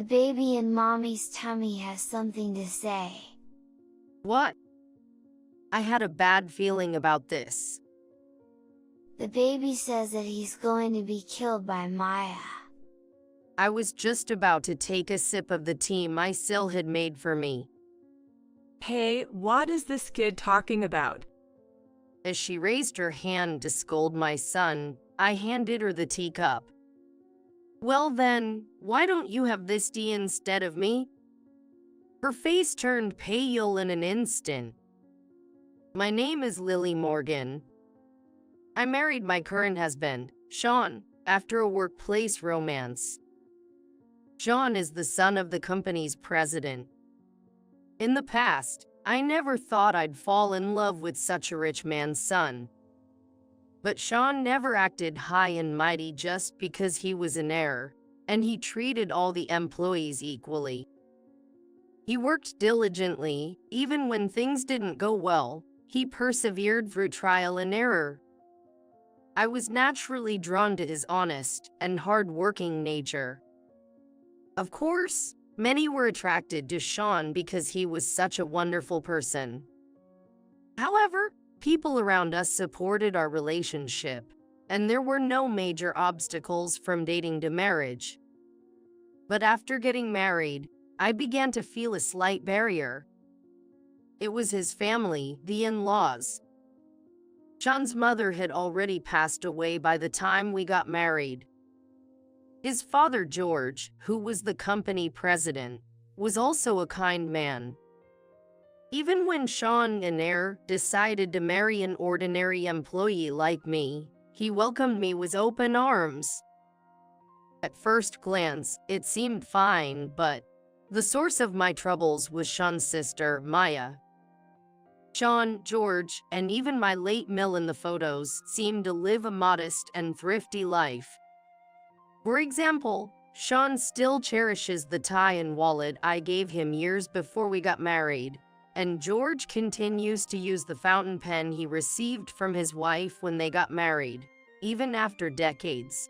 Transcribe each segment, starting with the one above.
The baby in mommy's tummy has something to say. What? I had a bad feeling about this. The baby says that he's going to be killed by Maya. I was just about to take a sip of the tea my SIL had made for me. Hey, what is this kid talking about? As she raised her hand to scold my son, I handed her the teacup. Well then, why don't you have this tea instead of me? Her face turned pale in an instant. My name is Lily Morgan. I married my current husband, Sean, after a workplace romance. Sean is the son of the company's president. In the past, I never thought I'd fall in love with such a rich man's son. But Sean never acted high and mighty just because he was an heir, and he treated all the employees equally. He worked diligently, even when things didn't go well. He persevered through trial and error. I was naturally drawn to his honest and hard-working nature. Of course, many were attracted to Sean because he was such a wonderful person. However, people around us supported our relationship, and there were no major obstacles from dating to marriage. But after getting married, I began to feel a slight barrier. It was his family, the in-laws. Sean's mother had already passed away by the time we got married. His father, George, who was the company president, was also a kind man. Even when Sean, an heir, decided to marry an ordinary employee like me, he welcomed me with open arms. At first glance, it seemed fine, but the source of my troubles was Sean's sister, Maya. Sean, George, and even my late Mill in the photos seemed to live a modest and thrifty life. For example, Sean still cherishes the tie and wallet I gave him years before we got married, and George continues to use the fountain pen he received from his wife when they got married, even after decades.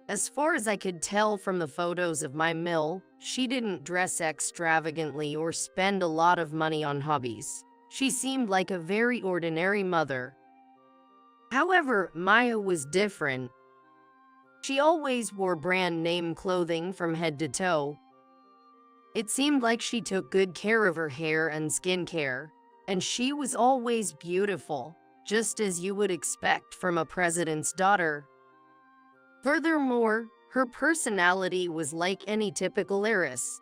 As far as I could tell from the photos of my Mill, she didn't dress extravagantly or spend a lot of money on hobbies. She seemed like a very ordinary mother. However, Maya was different. She always wore brand name clothing from head to toe. It seemed like she took good care of her hair and skincare, and she was always beautiful, just as you would expect from a president's daughter. Furthermore, her personality was like any typical heiress.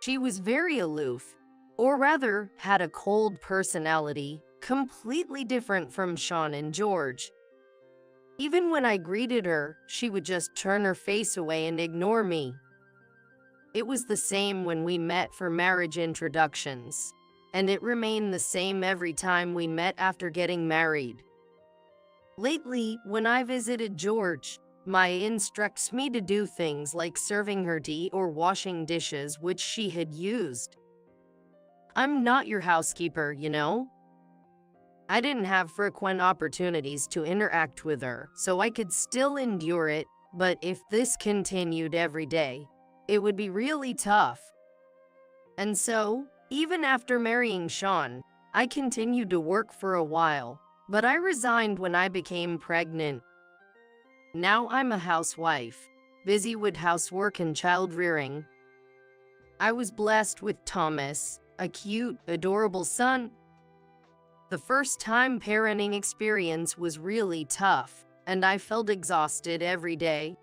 She was very aloof, or rather, had a cold personality, completely different from Sean and George. Even when I greeted her, she would just turn her face away and ignore me. It was the same when we met for marriage introductions, and it remained the same every time we met after getting married. Lately, when I visited George, Maya instructs me to do things like serving her tea or washing dishes which she had used. I'm not your housekeeper, you know? I didn't have frequent opportunities to interact with her, so I could still endure it, but if this continued every day, it would be really tough. And so, even after marrying Sean, I continued to work for a while, but I resigned when I became pregnant. Now I'm a housewife, busy with housework and child rearing. I was blessed with Thomas, a cute, adorable son. The first-time parenting experience was really tough, and I felt exhausted every day.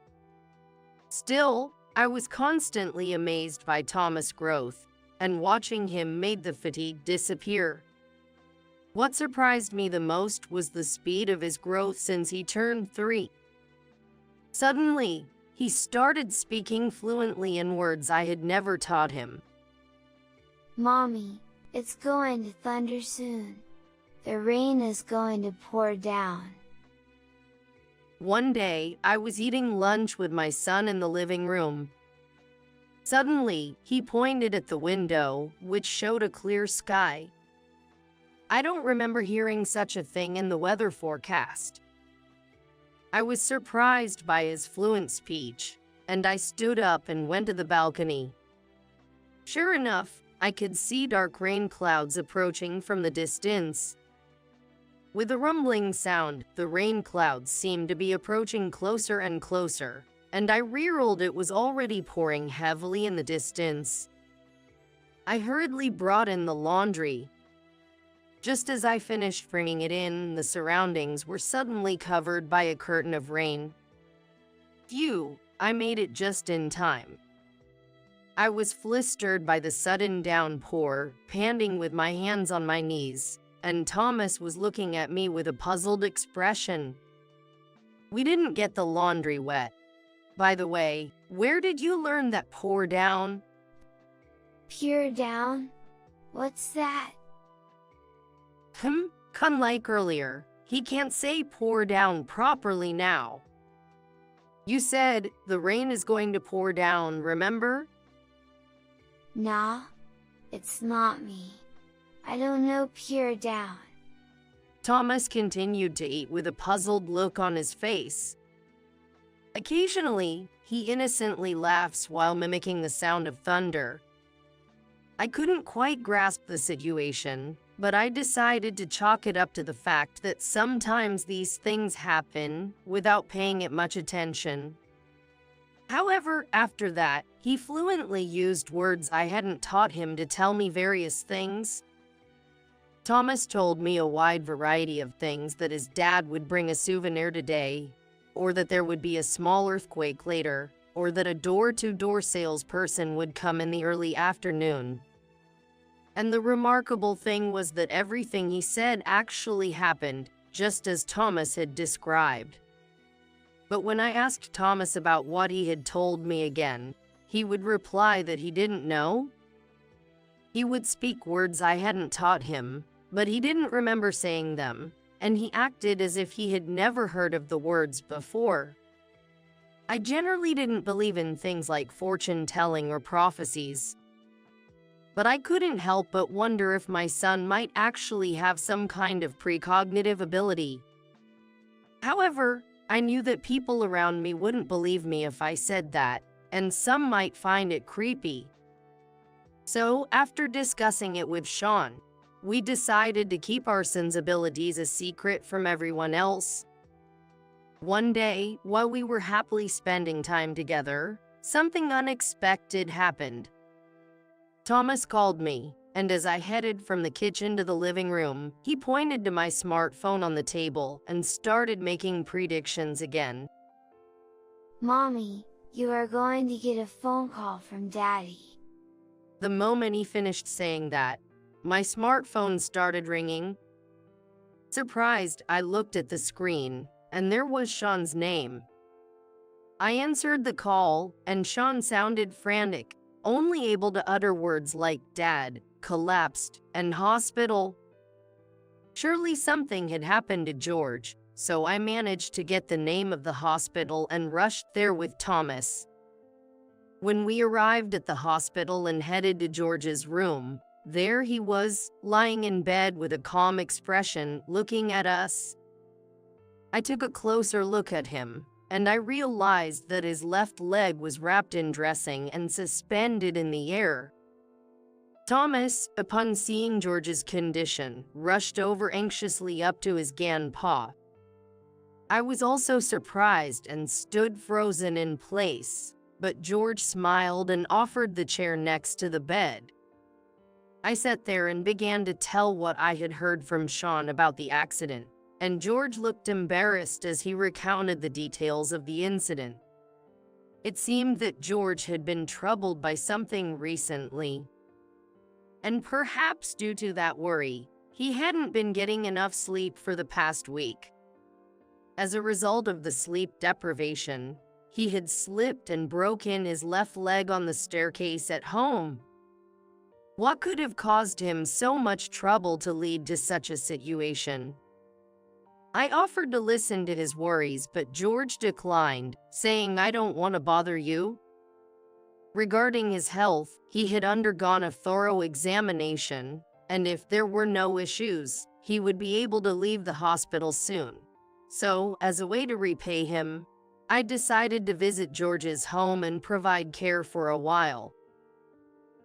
Still, I was constantly amazed by Thomas' growth, and watching him made the fatigue disappear. What surprised me the most was the speed of his growth since he turned 3. Suddenly, he started speaking fluently in words I had never taught him. Mommy, it's going to thunder soon. The rain is going to pour down. One day, I was eating lunch with my son in the living room. Suddenly, he pointed at the window, which showed a clear sky. I don't remember hearing such a thing in the weather forecast. I was surprised by his fluent speech, and I stood up and went to the balcony. Sure enough, I could see dark rain clouds approaching from the distance. With a rumbling sound, the rain clouds seemed to be approaching closer and closer, and I realized it was already pouring heavily in the distance. I hurriedly brought in the laundry. Just as I finished bringing it in, the surroundings were suddenly covered by a curtain of rain. Phew, I made it just in time. I was flustered by the sudden downpour, panting with my hands on my knees, and Thomas was looking at me with a puzzled expression. We didn't get the laundry wet. By the way, where did you learn that pour down? Pure down? What's that? Unlike earlier, he can't say pour down properly now. You said the rain is going to pour down, remember? Nah, it's not me. I don't know pure down. Thomas continued to eat with a puzzled look on his face. Occasionally, he innocently laughs while mimicking the sound of thunder. I couldn't quite grasp the situation, but I decided to chalk it up to the fact that sometimes these things happen without paying it much attention. However, after that, he fluently used words I hadn't taught him to tell me various things. Thomas told me a wide variety of things, that his dad would bring a souvenir today, or that there would be a small earthquake later, or that a door-to-door salesperson would come in the early afternoon. And the remarkable thing was that everything he said actually happened, just as Thomas had described. But when I asked Thomas about what he had told me again, he would reply that he didn't know. He would speak words I hadn't taught him, but he didn't remember saying them, and he acted as if he had never heard of the words before. I generally didn't believe in things like fortune-telling or prophecies, but I couldn't help but wonder if my son might actually have some kind of precognitive ability. However, I knew that people around me wouldn't believe me if I said that, and some might find it creepy. So, after discussing it with Sean, we decided to keep our son's abilities a secret from everyone else. One day, while we were happily spending time together, something unexpected happened. Thomas called me, and as I headed from the kitchen to the living room, he pointed to my smartphone on the table and started making predictions again. Mommy, you are going to get a phone call from Daddy. The moment he finished saying that, my smartphone started ringing. Surprised, I looked at the screen, and there was Sean's name. I answered the call, and Sean sounded frantic, only able to utter words like Dad, collapsed, and hospital. Surely something had happened to George, so I managed to get the name of the hospital and rushed there with Thomas. When we arrived at the hospital and headed to George's room, there he was, lying in bed with a calm expression, looking at us. I took a closer look at him, and I realized that his left leg was wrapped in dressing and suspended in the air. Thomas, upon seeing George's condition, rushed over anxiously up to his grandpa. I was also surprised and stood frozen in place, but George smiled and offered the chair next to the bed. I sat there and began to tell what I had heard from Sean about the accident, and George looked embarrassed as he recounted the details of the incident. It seemed that George had been troubled by something recently, and perhaps due to that worry, he hadn't been getting enough sleep for the past week. As a result of the sleep deprivation, he had slipped and broken his left leg on the staircase at home. What could have caused him so much trouble to lead to such a situation? I offered to listen to his worries, but George declined, saying, "I don't want to bother you." Regarding his health, he had undergone a thorough examination, and if there were no issues, he would be able to leave the hospital soon. So, as a way to repay him, I decided to visit George's home and provide care for a while.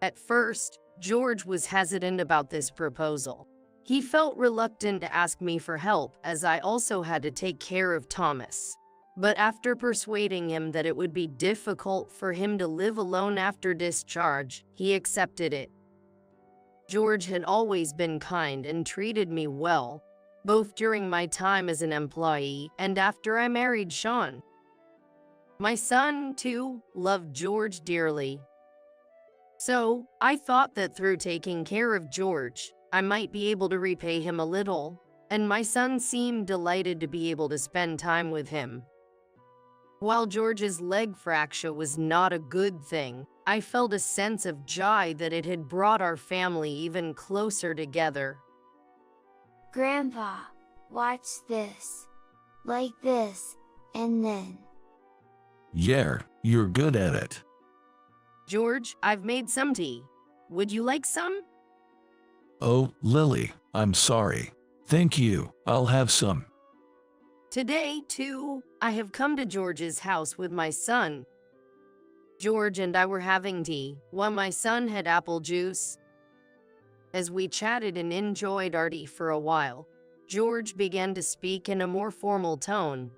At first, George was hesitant about this proposal. He felt reluctant to ask me for help as I also had to take care of Thomas. But after persuading him that it would be difficult for him to live alone after discharge, he accepted it. George had always been kind and treated me well, both during my time as an employee and after I married Sean. My son, too, loved George dearly. So, I thought that through taking care of George, I might be able to repay him a little, and my son seemed delighted to be able to spend time with him. While George's leg fracture was not a good thing, I felt a sense of joy that it had brought our family even closer together. Grandpa, watch this. Like this, and then. Yeah, you're good at it. George, I've made some tea. Would you like some? Oh, Lily, I'm sorry. Thank you, I'll have some. Today, too, I have come to George's house with my son. George and I were having tea, while my son had apple juice. As we chatted and enjoyed our tea for a while, George began to speak in a more formal tone.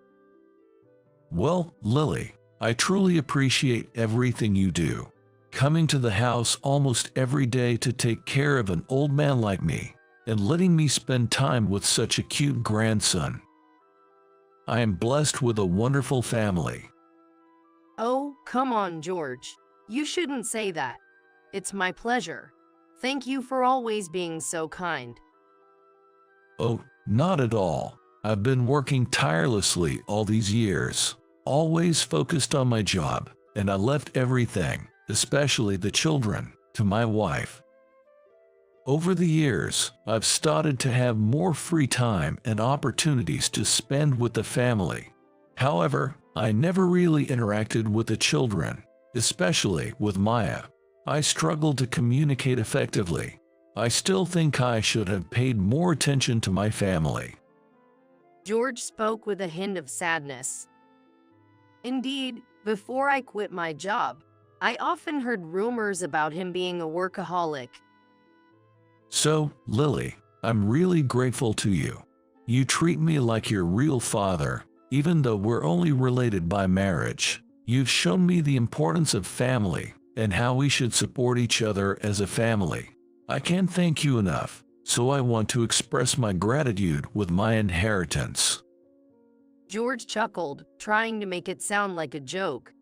Well, Lily, I truly appreciate everything you do. Coming to the house almost every day to take care of an old man like me, and letting me spend time with such a cute grandson. I am blessed with a wonderful family. Oh, come on, George. You shouldn't say that. It's my pleasure. Thank you for always being so kind. Oh, not at all. I've been working tirelessly all these years, always focused on my job, and I left everything, especially the children, to my wife. Over the years, I've started to have more free time and opportunities to spend with the family. However, I never really interacted with the children, especially with Maya. I struggled to communicate effectively. I still think I should have paid more attention to my family. George spoke with a hint of sadness. Indeed, before I quit my job, I often heard rumors about him being a workaholic. So, Lily, I'm really grateful to you. You treat me like your real father, even though we're only related by marriage. You've shown me the importance of family and how we should support each other as a family. I can't thank you enough, so I want to express my gratitude with my inheritance. George chuckled, trying to make it sound like a joke.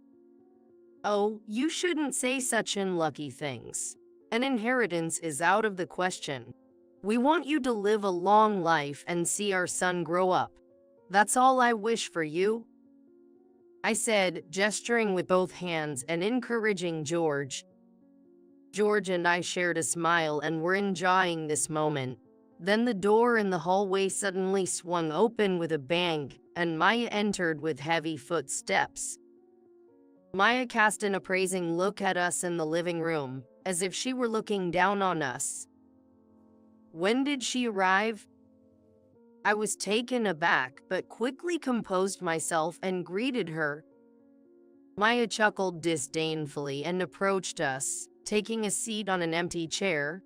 Oh, you shouldn't say such unlucky things. An inheritance is out of the question. We want you to live a long life and see our son grow up. That's all I wish for you, I said, gesturing with both hands and encouraging George. George and I shared a smile and were enjoying this moment. Then the door in the hallway suddenly swung open with a bang, and Maya entered with heavy footsteps. Maya cast an appraising look at us in the living room, as if she were looking down on us. When did she arrive? I was taken aback, but quickly composed myself and greeted her. Maya chuckled disdainfully and approached us, taking a seat on an empty chair.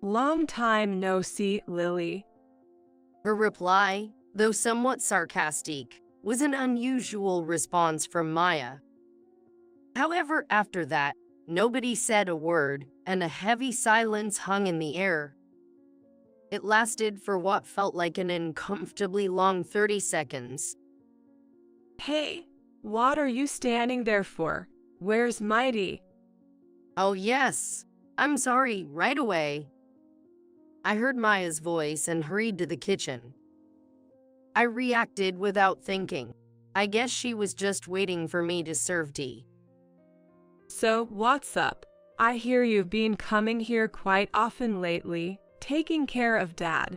Long time no see, Lily. Her reply, though somewhat sarcastic, was an unusual response from Maya. However, after that, nobody said a word, and a heavy silence hung in the air. It lasted for what felt like an uncomfortably long 30 seconds. Hey, what are you standing there for? Where's Mighty? Oh yes, I'm sorry, right away. I heard Maya's voice and hurried to the kitchen. I reacted without thinking. I guess she was just waiting for me to serve tea. So, what's up? I hear you've been coming here quite often lately, taking care of Dad.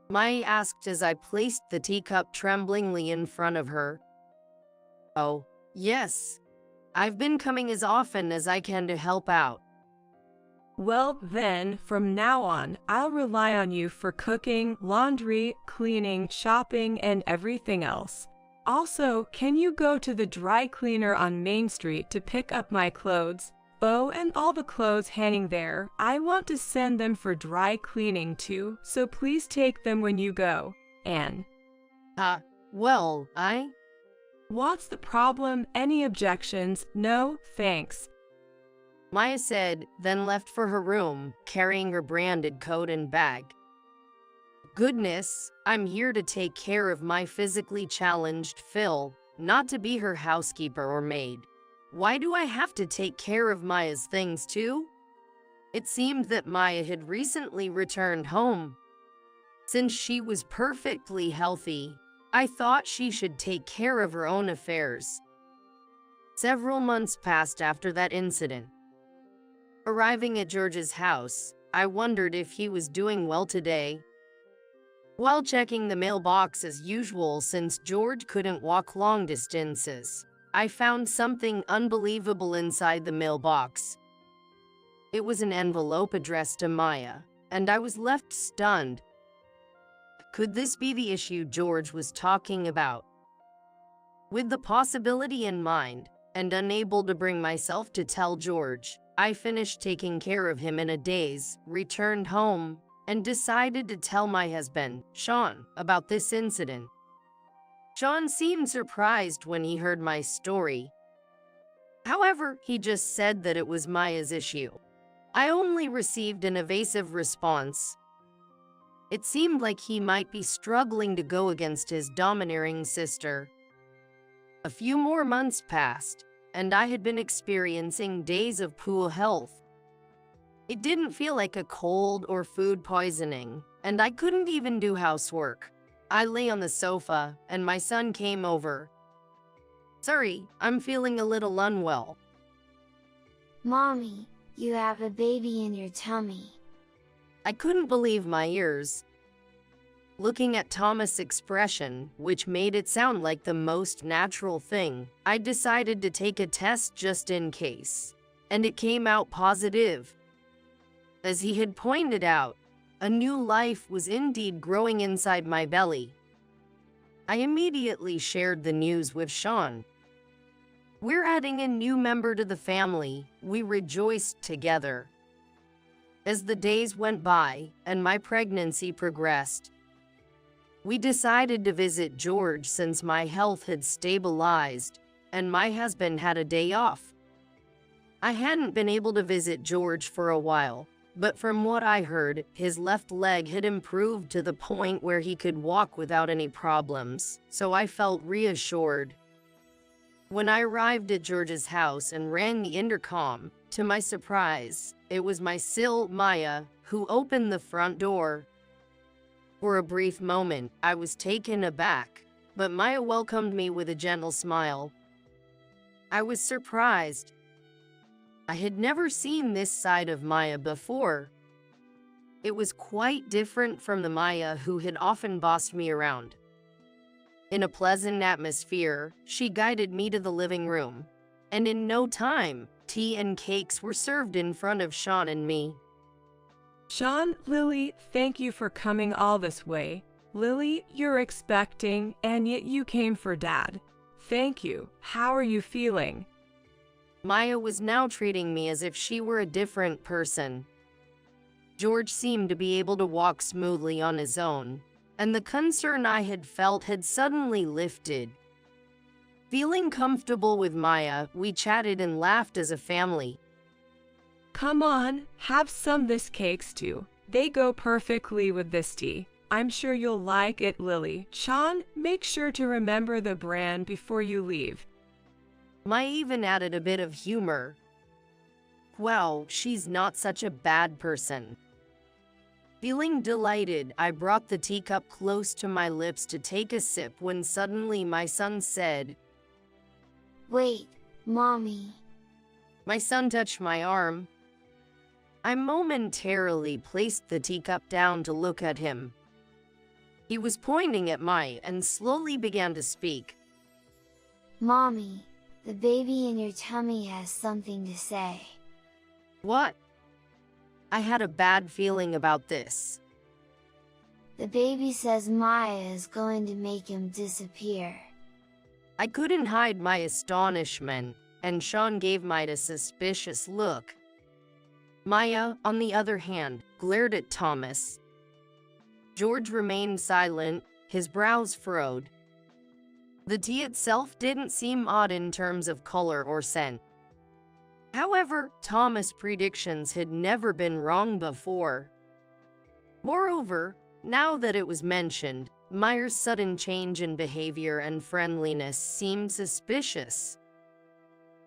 Maya asked as I placed the teacup tremblingly in front of her. Oh, yes. I've been coming as often as I can to help out. Well then, from now on, I'll rely on you for cooking, laundry, cleaning, shopping, and everything else. Also, can you go to the dry cleaner on Main Street to pick up my clothes? Oh, and all the clothes hanging there. I want to send them for dry cleaning too, so please take them when you go. Anne. Well, What's the problem? Any objections? No, thanks. Maya said, then left for her room, carrying her branded coat and bag. Goodness, I'm here to take care of my physically challenged Phil, not to be her housekeeper or maid. Why do I have to take care of Maya's things too? It seemed that Maya had recently returned home. Since she was perfectly healthy, I thought she should take care of her own affairs. Several months passed after that incident. Arriving at George's house, I wondered if he was doing well today. While checking the mailbox as usual, since George couldn't walk long distances, I found something unbelievable inside the mailbox. It was an envelope addressed to Maya, and I was left stunned. Could this be the issue George was talking about? With the possibility in mind, and unable to bring myself to tell George, I finished taking care of him in a daze, returned home, and decided to tell my husband, Sean, about this incident. Sean seemed surprised when he heard my story. However, he just said that it was Maya's issue. I only received an evasive response. It seemed like he might be struggling to go against his domineering sister. A few more months passed, and I had been experiencing days of poor health. It didn't feel like a cold or food poisoning, and I couldn't even do housework. I lay on the sofa, and my son came over. Sorry, I'm feeling a little unwell. Mommy, you have a baby in your tummy. I couldn't believe my ears. Looking at Thomas' expression, which made it sound like the most natural thing, I decided to take a test just in case. And it came out positive. As he had pointed out, a new life was indeed growing inside my belly. I immediately shared the news with Sean. We're adding a new member to the family. We rejoiced together. As the days went by and my pregnancy progressed, we decided to visit George since my health had stabilized and my husband had a day off. I hadn't been able to visit George for a while, but from what I heard, his left leg had improved to the point where he could walk without any problems, so I felt reassured. When I arrived at George's house and rang the intercom, to my surprise, it was my SIL, Maya, who opened the front door. For a brief moment, I was taken aback, but Maya welcomed me with a gentle smile. I was surprised. I had never seen this side of Maya before. It was quite different from the Maya who had often bossed me around. In a pleasant atmosphere, she guided me to the living room, and in no time, tea and cakes were served in front of Sean and me. Sean, Lily, thank you for coming all this way. Lily, you're expecting, and yet you came for Dad. Thank you. How are you feeling? Maya was now treating me as if she were a different person. George seemed to be able to walk smoothly on his own, and the concern I had felt had suddenly lifted. Feeling comfortable with Maya, we chatted and laughed as a family. Come on, have some this cakes too. They go perfectly with this tea. I'm sure you'll like it, Lily. Sean, make sure to remember the brand before you leave. Maya even added a bit of humor. Wow, she's not such a bad person. Feeling delighted, I brought the teacup close to my lips to take a sip when suddenly my son said, Wait, Mommy. My son touched my arm. I momentarily placed the teacup down to look at him. He was pointing at Maya and slowly began to speak. Mommy, the baby in your tummy has something to say. What? I had a bad feeling about this. The baby says Maya is going to make him disappear. I couldn't hide my astonishment, and Sean gave Maya a suspicious look. Maya, on the other hand, glared at Thomas. George remained silent, his brows furrowed. The tea itself didn't seem odd in terms of color or scent. However, Thomas' predictions had never been wrong before. Moreover, now that it was mentioned, Maya's sudden change in behavior and friendliness seemed suspicious.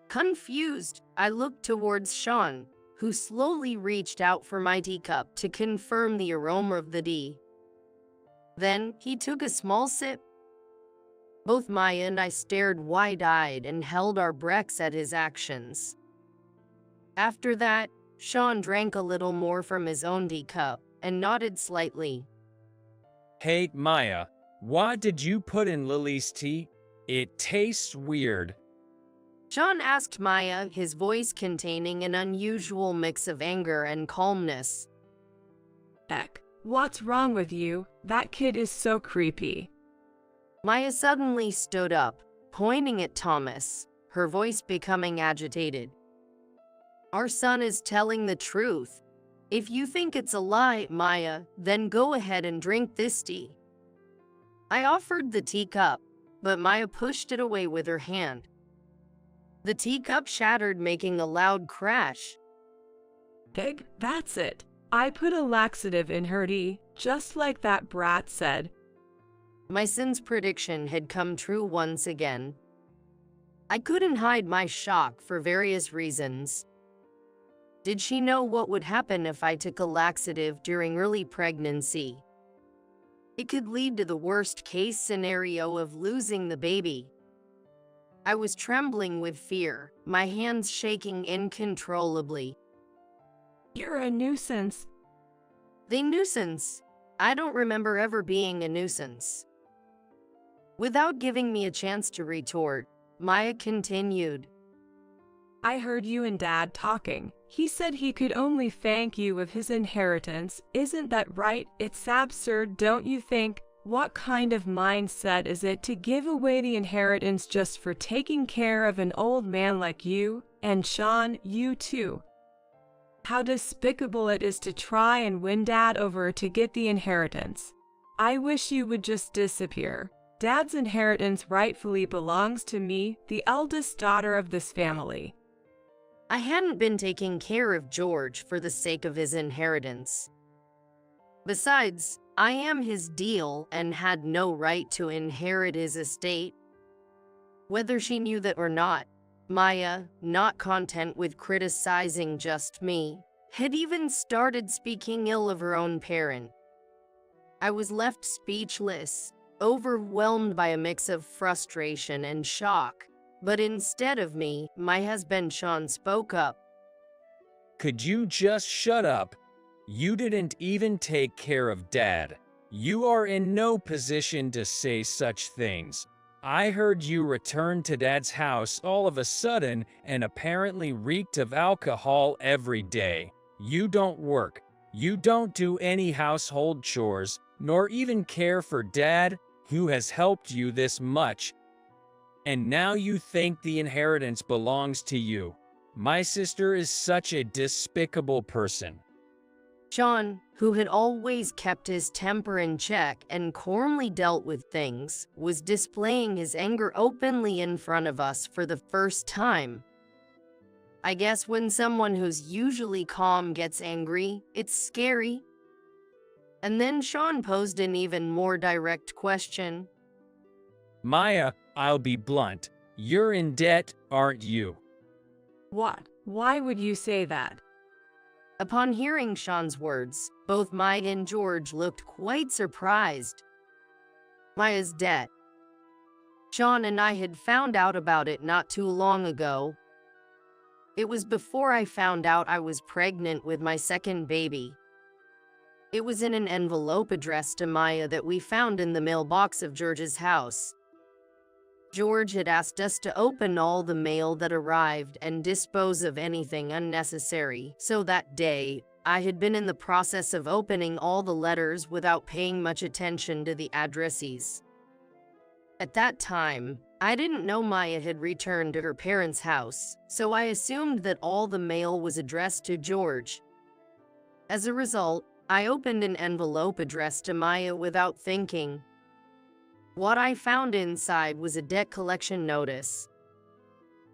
Confused, I looked towards Sean, who slowly reached out for my teacup to confirm the aroma of the tea. Then, he took a small sip. Both Maya and I stared wide-eyed and held our breaths at his actions. After that, Sean drank a little more from his own teacup and nodded slightly. Hey, Maya, what did you put in Lily's tea? It tastes weird. Sean asked Maya, his voice containing an unusual mix of anger and calmness. Heck, what's wrong with you? That kid is so creepy. Maya suddenly stood up, pointing at Thomas, her voice becoming agitated. Our son is telling the truth. If you think it's a lie, Maya, then go ahead and drink this tea. I offered the teacup, but Maya pushed it away with her hand. The teacup shattered, making a loud crash. Pig, that's it. I put a laxative in her tea, just like that brat said. My son's prediction had come true once again. I couldn't hide my shock for various reasons. Did she know what would happen if I took a laxative during early pregnancy? It could lead to the worst-case scenario of losing the baby. I was trembling with fear, my hands shaking uncontrollably. You're a nuisance. The nuisance? I don't remember ever being a nuisance. Without giving me a chance to retort, Maya continued. I heard you and Dad talking. He said he could only thank you with his inheritance. Isn't that right? It's absurd, don't you think? What kind of mindset is it to give away the inheritance just for taking care of an old man like you? And Sean, you too. How despicable it is to try and win Dad over to get the inheritance. I wish you would just disappear. Dad's inheritance rightfully belongs to me, the eldest daughter of this family. I hadn't been taking care of George for the sake of his inheritance. Besides, I am his deal and had no right to inherit his estate. Whether she knew that or not, Maya, not content with criticizing just me, had even started speaking ill of her own parent. I was left speechless, overwhelmed by a mix of frustration and shock. But instead of me, my husband Sean spoke up. Could you just shut up? You didn't even take care of Dad. You are in no position to say such things. I heard you returned to Dad's house all of a sudden and apparently reeked of alcohol every day. You don't work. You don't do any household chores, nor even care for Dad, who has helped you this much. And now you think the inheritance belongs to you. My sister is such a despicable person. Sean, who had always kept his temper in check and calmly dealt with things, was displaying his anger openly in front of us for the first time. I guess when someone who's usually calm gets angry, it's scary. And then Sean posed an even more direct question. Maya, I'll be blunt. You're in debt, aren't you? What? Why would you say that? Upon hearing Sean's words, both Maya and George looked quite surprised. Maya's debt. Sean and I had found out about it not too long ago. It was before I found out I was pregnant with my second baby. It was in an envelope addressed to Maya that we found in the mailbox of George's house. George had asked us to open all the mail that arrived and dispose of anything unnecessary, so that day, I had been in the process of opening all the letters without paying much attention to the addressees. At that time, I didn't know Maya had returned to her parents' house, so I assumed that all the mail was addressed to George. As a result, I opened an envelope addressed to Maya without thinking. What I found inside was a debt collection notice.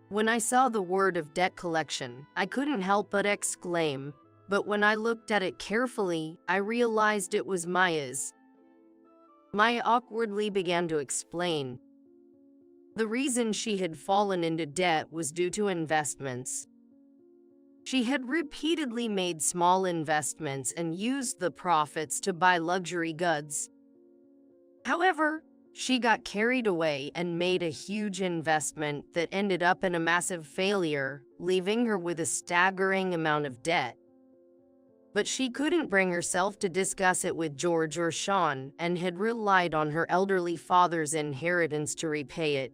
When I saw the word of debt collection, I couldn't help but exclaim, but when I looked at it carefully, I realized it was Maya's. Maya awkwardly began to explain. The reason she had fallen into debt was due to investments. She had repeatedly made small investments and used the profits to buy luxury goods. However, she got carried away and made a huge investment that ended up in a massive failure, leaving her with a staggering amount of debt. But she couldn't bring herself to discuss it with George or Sean and had relied on her elderly father's inheritance to repay it.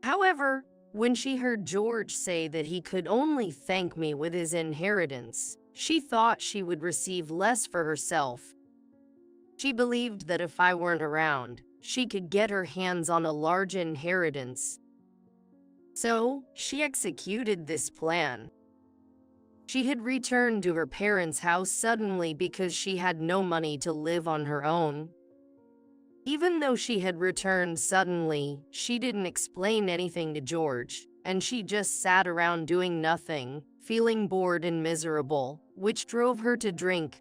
However, when she heard George say that he could only thank me with his inheritance, she thought she would receive less for herself. She believed that if I weren't around, she could get her hands on a large inheritance. So, she executed this plan. She had returned to her parents' house suddenly because she had no money to live on her own. Even though she had returned suddenly, she didn't explain anything to George, and she just sat around doing nothing, feeling bored and miserable, which drove her to drink.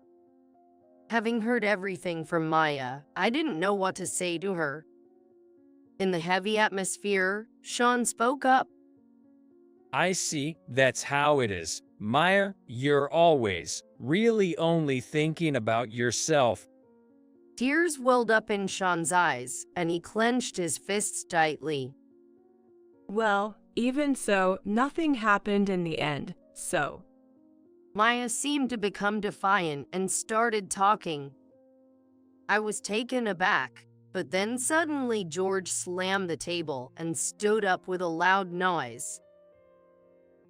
Having heard everything from Maya, I didn't know what to say to her. In the heavy atmosphere, Sean spoke up. I see, that's how it is. Maya, you're always, really only thinking about yourself. Tears welled up in Sean's eyes, and he clenched his fists tightly. Well, even so, nothing happened in the end, so. Maya seemed to become defiant and started talking. I was taken aback, but then suddenly George slammed the table and stood up with a loud noise.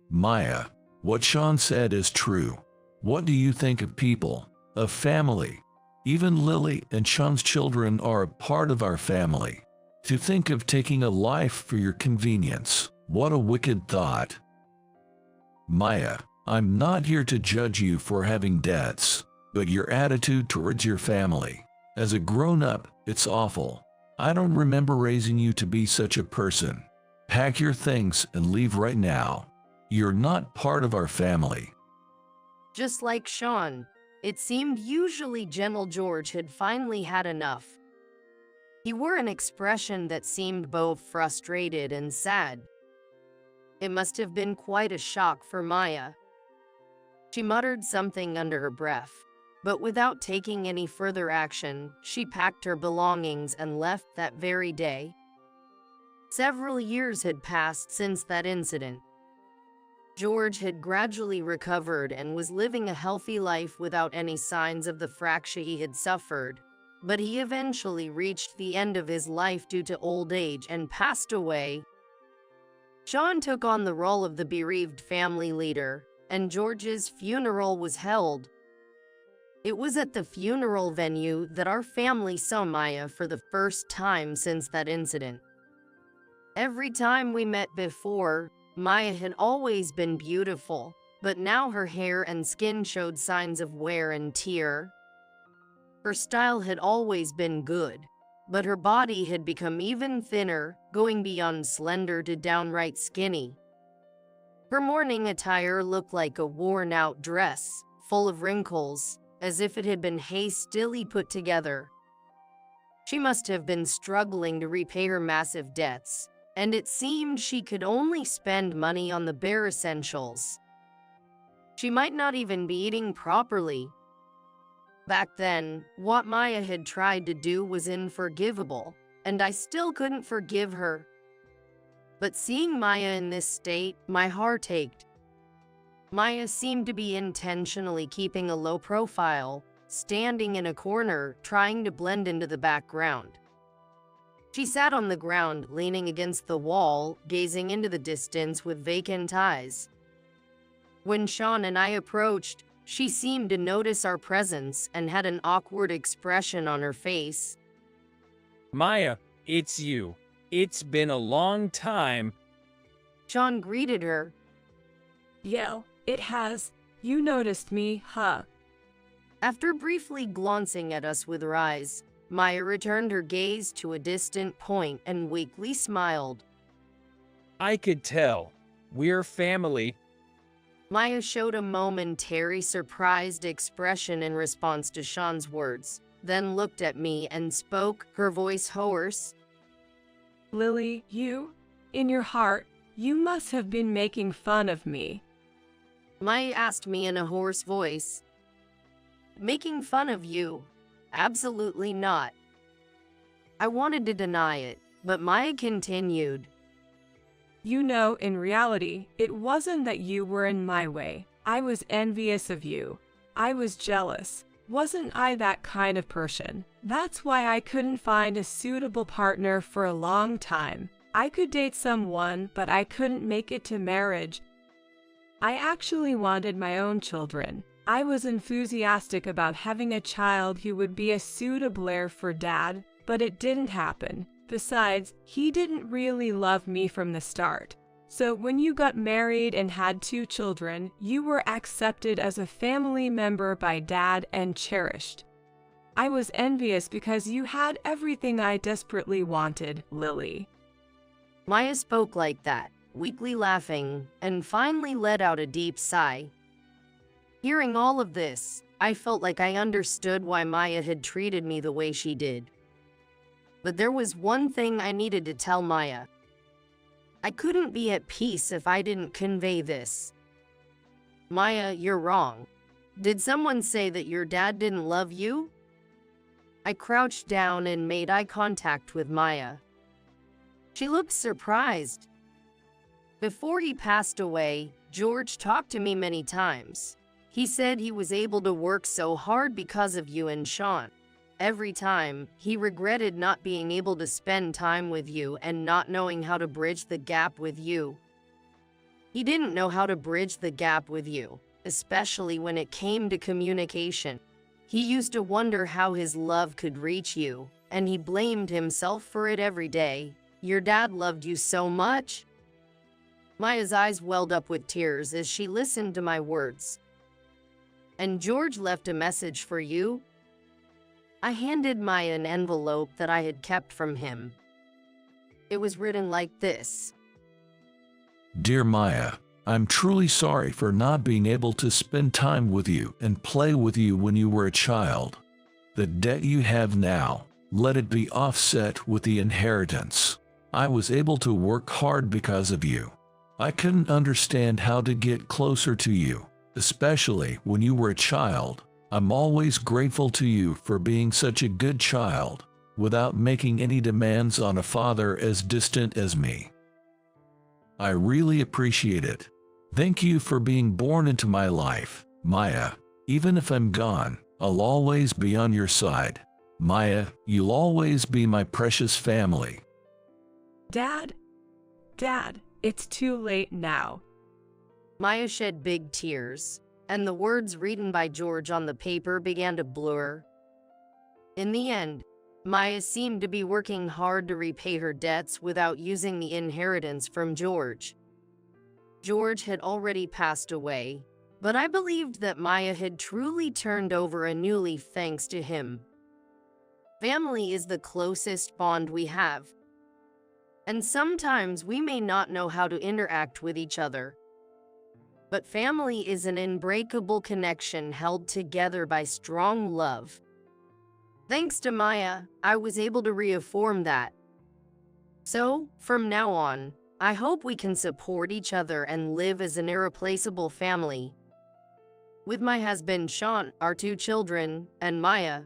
Maya, what Sean said is true. What do you think of people, of family? Even Lily and Sean's children are a part of our family. To think of taking a life for your convenience, what a wicked thought. Maya, I'm not here to judge you for having debts, but your attitude towards your family. As a grown-up, it's awful. I don't remember raising you to be such a person. Pack your things and leave right now. You're not part of our family. Just like Sean, it seemed usually gentle George had finally had enough. He wore an expression that seemed both frustrated and sad. It must have been quite a shock for Maya. She muttered something under her breath, but without taking any further action, she packed her belongings and left that very day. Several years had passed since that incident. George had gradually recovered and was living a healthy life without any signs of the fracture he had suffered, but he eventually reached the end of his life due to old age and passed away. Sean took on the role of the bereaved family leader, and George's funeral was held. It was at the funeral venue that our family saw Maya for the first time since that incident. Every time we met before, Maya had always been beautiful, but now her hair and skin showed signs of wear and tear. Her style had always been good, but her body had become even thinner, going beyond slender to downright skinny. Her morning attire looked like a worn-out dress, full of wrinkles, as if it had been hastily put together. She must have been struggling to repay her massive debts, and it seemed she could only spend money on the bare essentials. She might not even be eating properly. Back then, what Maya had tried to do was unforgivable, and I still couldn't forgive her. But seeing Maya in this state, my heart ached. Maya seemed to be intentionally keeping a low profile, standing in a corner, trying to blend into the background. She sat on the ground, leaning against the wall, gazing into the distance with vacant eyes. When Sean and I approached, she seemed to notice our presence and had an awkward expression on her face. Maya, it's you. It's been a long time. Sean greeted her. Yeah, it has. You noticed me, huh? After briefly glancing at us with her eyes, Maya returned her gaze to a distant point and weakly smiled. I could tell. We're family. Maya showed a momentary surprised expression in response to Sean's words, then looked at me and spoke, her voice hoarse. Lily, in your heart, you must have been making fun of me. Maya asked me in a hoarse voice. Making fun of you? Absolutely not. I wanted to deny it, but Maya continued. You know, in reality, it wasn't that you were in my way. I was envious of you. I was jealous. Wasn't I that kind of person? That's why I couldn't find a suitable partner for a long time. I could date someone, but I couldn't make it to marriage. I actually wanted my own children. I was enthusiastic about having a child who would be a suitable heir for Dad, but it didn't happen. Besides, he didn't really love me from the start. So when you got married and had 2 children, you were accepted as a family member by Dad and cherished. I was envious because you had everything I desperately wanted, Lily. Maya spoke like that, weakly laughing, and finally let out a deep sigh. Hearing all of this, I felt like I understood why Maya had treated me the way she did. But there was one thing I needed to tell Maya. I couldn't be at peace if I didn't convey this. Maya, you're wrong. Did someone say that your dad didn't love you? I crouched down and made eye contact with Maya. She looked surprised. Before he passed away, George talked to me many times. He said he was able to work so hard because of you and Sean. Every time, he regretted not being able to spend time with you and not knowing how to bridge the gap with you. He didn't know how to bridge the gap with you, especially when it came to communication. He used to wonder how his love could reach you, and he blamed himself for it every day. Your dad loved you so much. Maya's eyes welled up with tears as she listened to my words. And George left a message for you? I handed Maya an envelope that I had kept from him. It was written like this. Dear Maya, I'm truly sorry for not being able to spend time with you and play with you when you were a child. The debt you have now, let it be offset with the inheritance. I was able to work hard because of you. I couldn't understand how to get closer to you, especially when you were a child. I'm always grateful to you for being such a good child, without making any demands on a father as distant as me. I really appreciate it. Thank you for being born into my life, Maya. Even if I'm gone, I'll always be on your side. Maya, you'll always be my precious family. Dad, it's too late now. Maya shed big tears, and the words written by George on the paper began to blur. In the end, Maya seemed to be working hard to repay her debts without using the inheritance from George. George had already passed away, but I believed that Maya had truly turned over a new leaf thanks to him. Family is the closest bond we have, and sometimes we may not know how to interact with each other. But family is an unbreakable connection held together by strong love. Thanks to Maya, I was able to reaffirm that. So, from now on, I hope we can support each other and live as an irreplaceable family. With my husband Sean, our 2 children, and Maya,